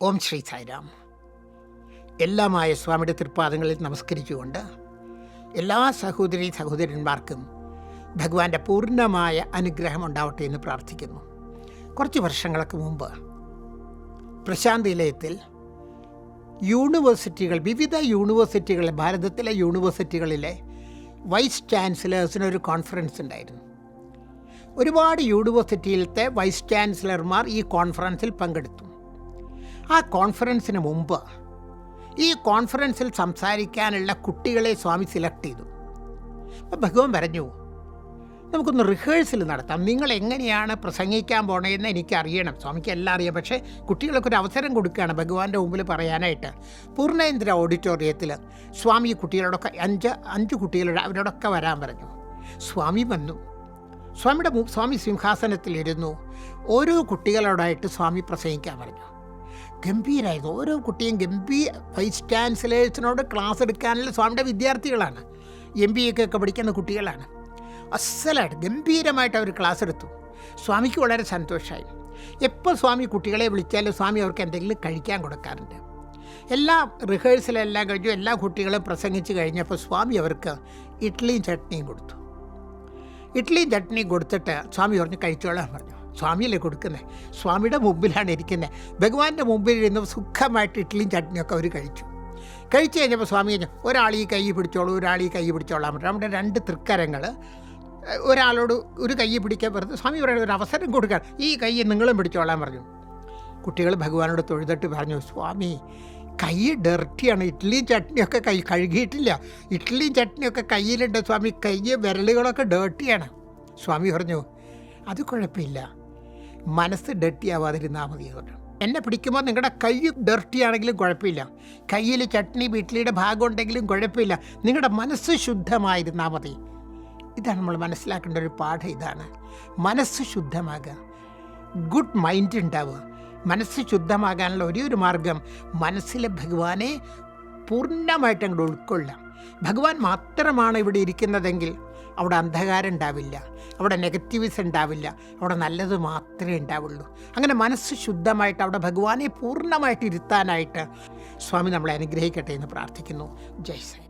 ഓം ശ്രീ സായിരാം. എല്ലാമായ സ്വാമിയുടെ തൃപ്പാദങ്ങളിൽ നമസ്കരിച്ചുകൊണ്ട് എല്ലാ സഹോദരന്മാർക്കും ഭഗവാന്റെ പൂർണ്ണമായ അനുഗ്രഹം ഉണ്ടാവട്ടെ എന്ന് പ്രാർത്ഥിക്കുന്നു. കുറച്ച് വർഷങ്ങൾക്ക് മുമ്പ് പ്രശാന്ത് നിലയത്തിൽ വിവിധ യൂണിവേഴ്സിറ്റികളിലെ ഭാരതത്തിലെ യൂണിവേഴ്സിറ്റികളിലെ വൈസ് ചാൻസലേഴ്സിനൊരു കോൺഫറൻസ് ഉണ്ടായിരുന്നു. ഒരുപാട് യൂണിവേഴ്സിറ്റിയിലത്തെ വൈസ് ചാൻസലർമാർ ഈ കോൺഫറൻസിൽ പങ്കെടുത്തു. ആ കോൺഫറൻസിന് മുമ്പ് ഈ കോൺഫറൻസിൽ സംസാരിക്കാനുള്ള കുട്ടികളെ സ്വാമി സെലക്ട് ചെയ്തു. അപ്പോൾ ഭഗവാൻ പറഞ്ഞു, നമുക്കൊന്ന് റിഹേഴ്സൽ നടത്താം. നിങ്ങൾ എങ്ങനെയാണ് പ്രസംഗിക്കാൻ പോണതെന്ന് എനിക്കറിയണം. സ്വാമിക്ക് എല്ലാം അറിയാം, പക്ഷേ കുട്ടികൾക്കൊരു അവസരം കൊടുക്കുകയാണ് ഭഗവാന്റെ മുമ്പിൽ പറയാനായിട്ട്. പൂർണ്ണേന്ദ്ര ഓഡിറ്റോറിയത്തിൽ സ്വാമി കുട്ടികളോടൊക്കെ അഞ്ച് കുട്ടികളുടെ അവരോടൊക്കെ വരാൻ പറഞ്ഞു. സ്വാമി വന്നു. സ്വാമി സിംഹാസനത്തിലിരുന്നു. ഓരോ കുട്ടികളോടായിട്ട് സ്വാമി പ്രസംഗിക്കാൻ പറഞ്ഞു. ഗംഭീരമായിരുന്നു. ഓരോ കുട്ടിയും വൈസ് ചാൻസലേഴ്സിനോട് ക്ലാസ് എടുക്കാനുള്ള സ്വാമിയുടെ വിദ്യാർത്ഥികളാണ്. MBA ഒക്കെ പഠിക്കുന്ന കുട്ടികളാണ്. അസലായിട്ട് ഗംഭീരമായിട്ട് അവർ ക്ലാസ് എടുത്തു. സ്വാമിക്ക് വളരെ സന്തോഷമായി. എപ്പോൾ സ്വാമി കുട്ടികളെ വിളിച്ചാലും സ്വാമി അവർക്ക് എന്തെങ്കിലും കഴിക്കാൻ കൊടുക്കാറുണ്ട്. എല്ലാ റിഹേഴ്സലെല്ലാം കഴിഞ്ഞു. എല്ലാ കുട്ടികളും പ്രസംഗിച്ച് കഴിഞ്ഞപ്പോൾ സ്വാമി അവർക്ക് ഇഡ്ഡലിയും ചട്നിയും കൊടുത്തു. ഇഡ്ഡലിയും ചട്നിയും കൊടുത്തിട്ട് സ്വാമി പറഞ്ഞ് കഴിച്ചോളാൻ പറഞ്ഞു. സ്വാമിയല്ലേ കൊടുക്കുന്നത്, സ്വാമിയുടെ മുമ്പിലാണ് ഇരിക്കുന്നത്. ഭഗവാന്റെ മുമ്പിൽ ഇരുന്ന് സുഖമായിട്ട് ഇഡ്ഡലിയും ചട്നിയൊക്കെ അവർ കഴിച്ചു കഴിഞ്ഞപ്പോൾ സ്വാമി പറഞ്ഞു, ഒരാൾ ഈ കൈ പിടിച്ചോളൂ, ഒരാൾ ഈ കൈ പിടിച്ചോളാൻ പറഞ്ഞു. നമ്മുടെ 2 തൃക്കരങ്ങൾ ഒരാളോട് ഒരു കൈ പിടിക്കാൻ പറഞ്ഞു. സ്വാമി പറയുന്നത് ഒരു അവസരം കൊടുക്കാൻ, ഈ കൈ നിങ്ങളും പിടിച്ചോളാൻ പറഞ്ഞു. കുട്ടികൾ ഭഗവാനോട് തൊഴുതിട്ട് പറഞ്ഞു, സ്വാമി കൈ ഡർട്ടിയാണ്, ഇഡ്ഡലിയും ചട്നിയൊക്കെ കഴുകിയിട്ടില്ല, ഇഡ്ഡലിയും ചട്നിയൊക്കെ കയ്യിലുണ്ട് സ്വാമി, വിരലുകളൊക്കെ ഡേർട്ടിയാണ്. സ്വാമി പറഞ്ഞു, അത് കുഴപ്പമില്ല, മനസ്സ് ഡർട്ടി ആവാതിരുന്നാൽ മതി. പറഞ്ഞു, എന്നെ പിടിക്കുമ്പോൾ നിങ്ങളുടെ കൈ ഡർട്ടി ആണെങ്കിലും കുഴപ്പമില്ല, കയ്യിൽ ചട്നി ഇഡ്ഡലിയുടെ ഭാഗം ഉണ്ടെങ്കിലും കുഴപ്പമില്ല, നിങ്ങളുടെ മനസ്സ് ശുദ്ധമായിരുന്നാൽ മതി. ഇതാണ് നമ്മൾ മനസ്സിലാക്കേണ്ട ഒരു പാഠം. ഇതാണ് മനസ്സ് ശുദ്ധമാകുക, ഗുഡ് മൈൻഡ് ഉണ്ടാവുക. മനസ്സ് ശുദ്ധമാകാനുള്ള ഒരു മാർഗം മനസ്സിലെ ഭഗവാനെ പൂർണ്ണമായിട്ട് അങ്ങോട്ട് ഉൾക്കൊള്ളാം. ഭഗവാൻ മാത്രമാണ് ഇവിടെ ഇരിക്കുന്നതെങ്കിൽ അവിടെ അന്ധകാരം ഉണ്ടാവില്ല, അവിടെ നെഗറ്റീവ്സ് ഉണ്ടാവില്ല, അവിടെ നല്ലത് മാത്രമേ ഉണ്ടാവുള്ളൂ. അങ്ങനെ മനസ്സ് ശുദ്ധമായിട്ട് അവിടെ ഭഗവാനെ പൂർണ്ണമായിട്ട് ഇരുത്താനായിട്ട് സ്വാമി നമ്മളെ അനുഗ്രഹിക്കട്ടെ എന്ന് പ്രാർത്ഥിക്കുന്നു. ജയ് സായി.